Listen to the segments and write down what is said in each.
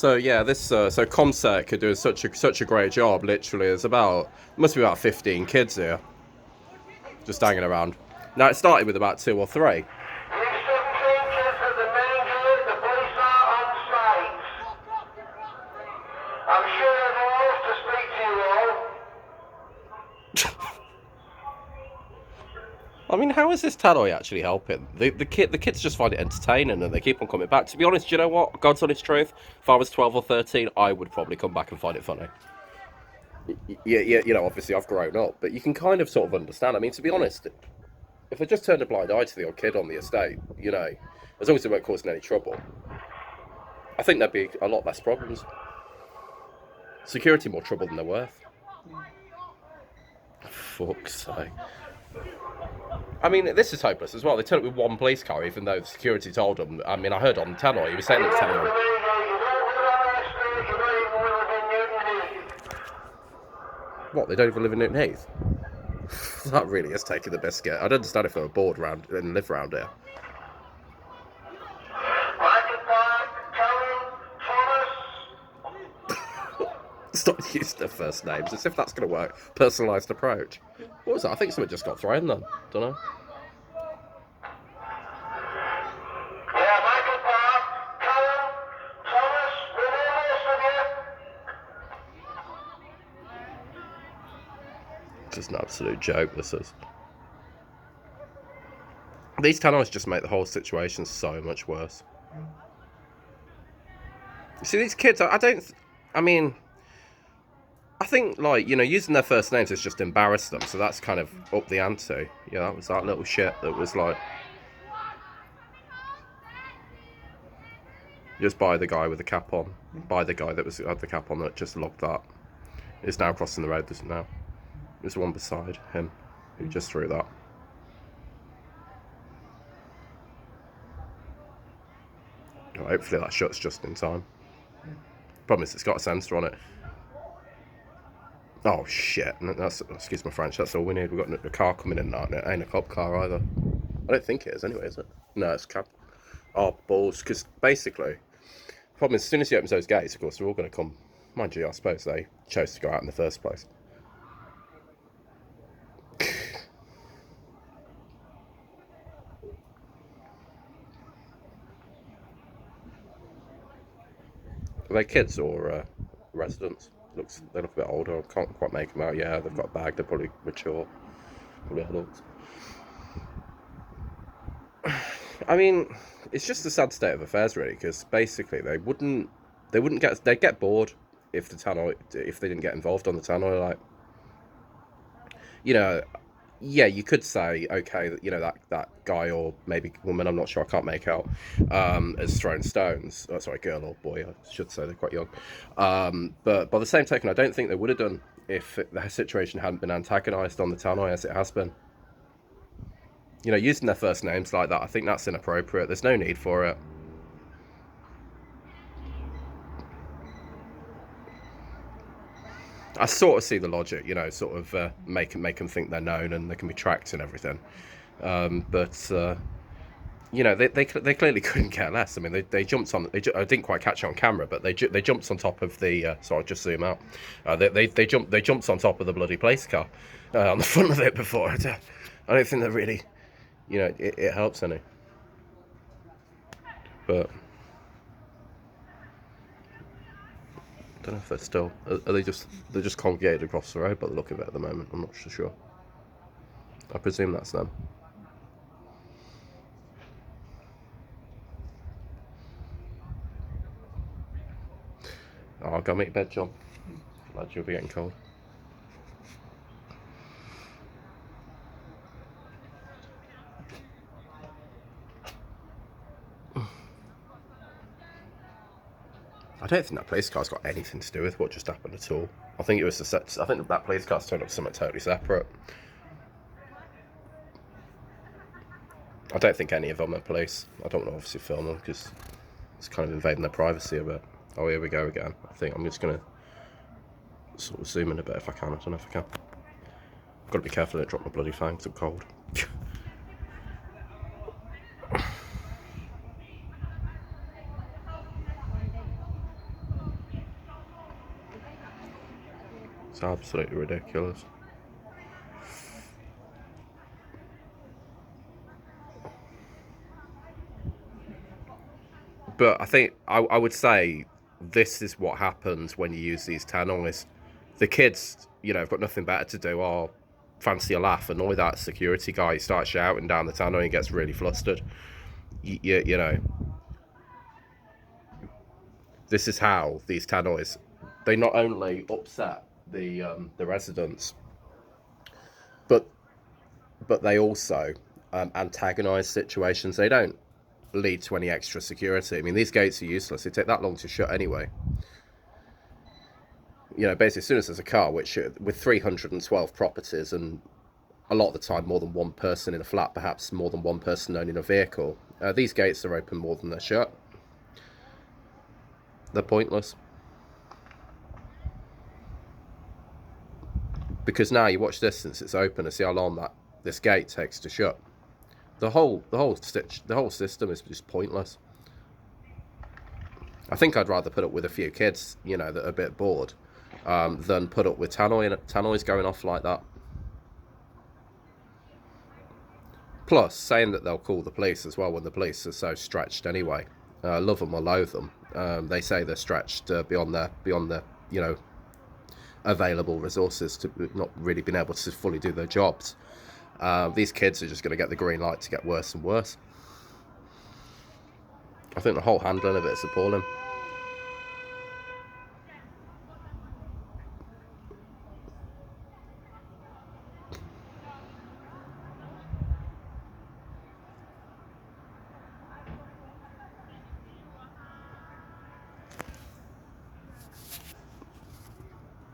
So yeah, this so Commsec are doing such a great job. Literally, there's must be about 15 kids here, just hanging around. Now it started with about 2 or 3. I mean, how is this tannoy actually helping? The kids just find it entertaining and they keep on coming back. To be honest, do you know what? God's honest truth, if I was 12 or 13, I would probably come back and find it funny. Yeah, you know, obviously I've grown up, but you can kind of sort of understand. I mean, to be honest, if I just turned a blind eye to the odd kid on the estate, you know, as long as it weren't causing any trouble, I think there'd be a lot less problems. Security more trouble than they're worth. Fuck's sake. I mean, this is hopeless as well. They turned up with 1 police car, even though the security told them. I mean, I heard on Tannoy, he was saying it was telling them. What, they don't even live in Newton Heath? That really is taking the biscuit. I'd understand if they were bored around and live around here. Stop using their first names, as if that's going to work. Personalised approach. What was that? I think someone just got thrown then. Don't know. Just an absolute joke, this is. These tannoys just make the whole situation so much worse. You see, these kids, I think, like, you know, using their first names has just embarrassed them, so that's kind of up the ante. Yeah, that was that little shit that was like... Just by the guy with the cap on. By the guy that had the cap on that just logged that. Is now crossing the road, doesn't now. There's one beside him who just threw that. Well, hopefully that shuts just in time. Problem is, it's got a sensor on it. Oh shit! That's, excuse my French. That's all we need. We've got a car coming in now. It ain't a cop car either. I don't think it is anyway, is it? No, it's cab. Oh balls! Because basically, the problem is, as soon as he opens those gates, of course, they're all going to come. Mind you, I suppose they chose to go out in the first place. Are they kids or residents? They look a bit older. I can't quite make them out. Yeah, they've got a bag. They're probably mature. Probably adults. I mean, it's just a sad state of affairs, really, because basically they'd get bored if they didn't get involved on the tannoy. Like, you know, yeah, you could say, okay, you know, that guy or maybe woman, I'm not sure, I can't make out, has thrown stones. Oh, sorry, girl or boy, I should say, they're quite young. But by the same token, I don't think they would have done if the situation hadn't been antagonised on the tannoy as it has been. You know, using their first names like that, I think that's inappropriate. There's no need for it. I sort of see the logic, you know, sort of make them think they're known and they can be tracked and everything. But you know, they clearly couldn't care less. I mean, they jumped on. I didn't quite catch it on camera, but they jumped on top of the. So I'll just zoom out. They jumped on top of the bloody police car on the front of it before. I don't think that really, you know, it helps any. But I don't know if they're still. Are they're just congregated across the road by the look of it at the moment. I'm not so sure. I presume that's them. Oh, I'll go make bed, John. Glad you'll be getting cold. I don't think that police car's got anything to do with what just happened at all. I think it was I think that police car's turned up to something totally separate. I don't think any of them are police. I don't want to obviously film them because it's kind of invading their privacy a bit. Oh, here we go again. I think I'm just going to sort of zoom in a bit if I can. I don't know if I can. I've got to be careful I don't drop my bloody phone because I'm cold. It's absolutely ridiculous. But I think I would say this is what happens when you use these tannoys. The kids, you know, have got nothing better to do or fancy a laugh, annoy that security guy. He starts shouting down the tannoy and gets really flustered. You know, this is how these tannoys, they not only upset the residents, but they also antagonise situations. They don't lead to any extra security. I mean, these gates are useless. They take that long to shut anyway. You know, basically, as soon as there's a car, which with 312 properties and a lot of the time more than one person in a flat, perhaps more than one person owning a vehicle, these gates are open more than they're shut. They're pointless. Because now you watch this since it's open and see how long that this gate takes to shut. The whole system is just pointless. I think I'd rather put up with a few kids, you know, that are a bit bored, than put up with tannoys going off like that. Plus, saying that they'll call the police as well when the police are so stretched anyway. Love them or loathe them. They say they're stretched beyond their you know, available resources to not really being able to fully do their jobs. These kids are just going to get the green light to get worse and worse. I think the whole handling of it is appalling.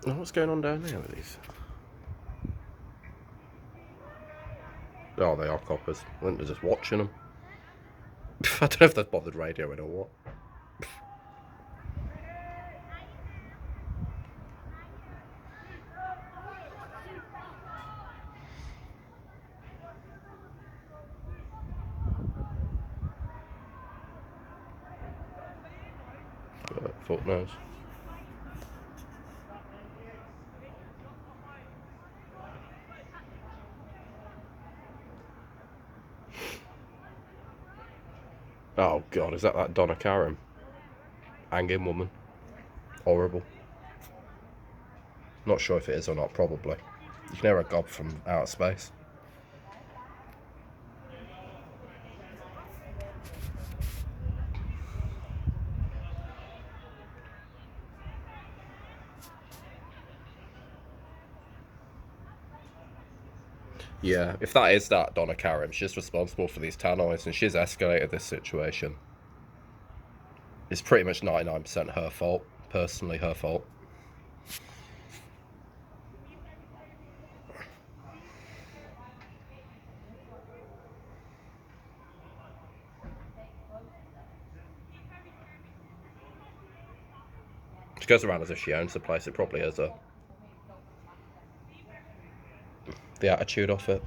Oh, what's going on down there with these? Oh, they are coppers. I think they're just watching them. I don't know if they've bothered radioing or what. Fuck knows. Oh god, is that Donna Karam? Hanging woman. Horrible. Not sure if it is or not, probably. You can hear a gob from outer space. Yeah, if that is that Donna Karam, she's responsible for these tannoys and she's escalated this situation. It's pretty much 99% her fault. Personally, her fault. She goes around as if she owns the place. It probably is her. The attitude of it.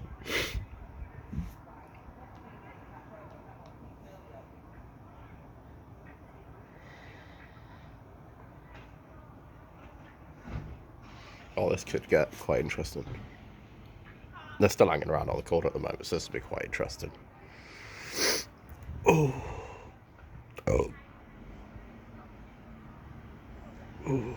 Oh, this could get quite interesting. They're still hanging around on the corner at the moment, so this will be quite interesting. Oh. Oh. Oh.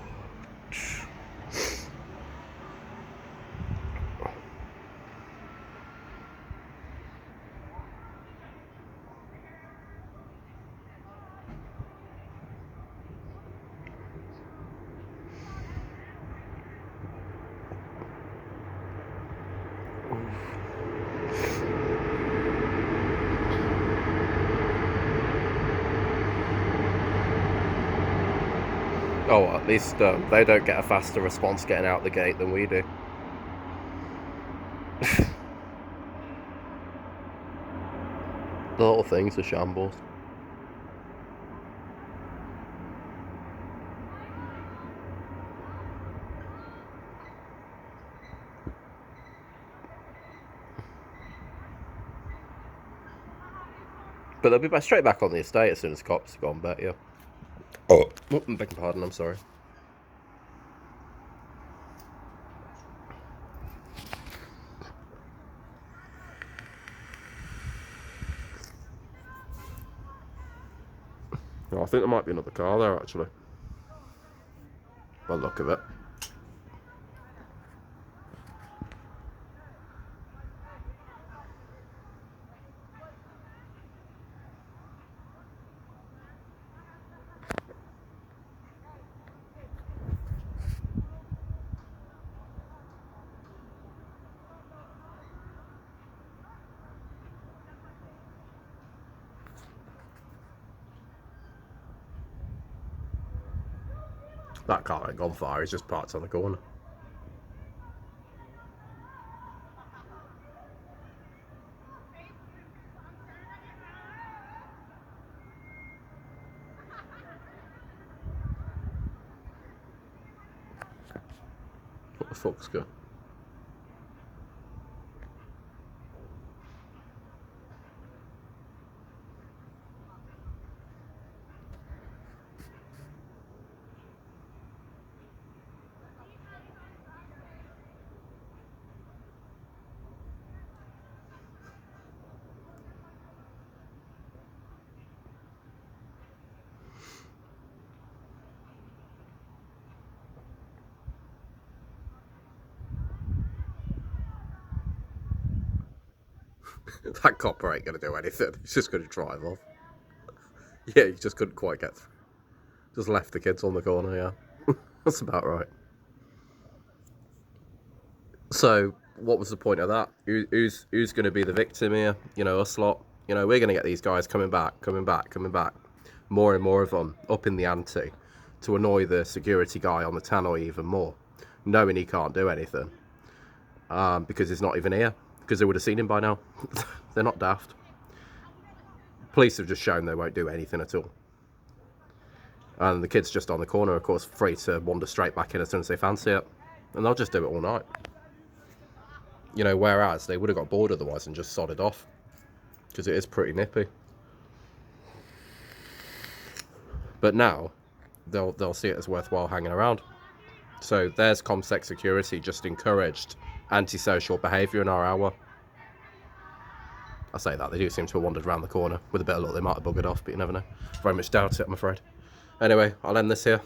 Oh, at least they don't get a faster response getting out the gate than we do. The whole thing's a shambles. But they'll be straight back on the estate as soon as cops have gone back, yeah. Oh, beg your pardon, I'm sorry. Oh, I think there might be another car there, actually. By the look of it. That car ain't gone far, he's just parked on the corner. What the fuck's going? That copper ain't going to do anything. He's just going to drive off. Yeah, he just couldn't quite get through. Just left the kids on the corner, yeah. That's about right. So, what was the point of that? Who's going to be the victim here? You know, us lot. You know, we're going to get these guys coming back. More and more of them up in the ante to annoy the security guy on the tannoy even more, knowing he can't do anything because he's not even here. Because they would have seen him by now. They're not daft. Police have just shown they won't do anything at all. And the kid's just on the corner, of course, free to wander straight back in as soon as they fancy it. And they'll just do it all night. You know, whereas they would have got bored otherwise and just sodded off. Because it is pretty nippy. But now, they'll see it as worthwhile hanging around. So there's Commsec Security just encouraged antisocial behaviour in our hour. I say that, they do seem to have wandered around the corner. With a bit of luck, they might have buggered off, but you never know. Very much doubt it, I'm afraid. Anyway, I'll end this here.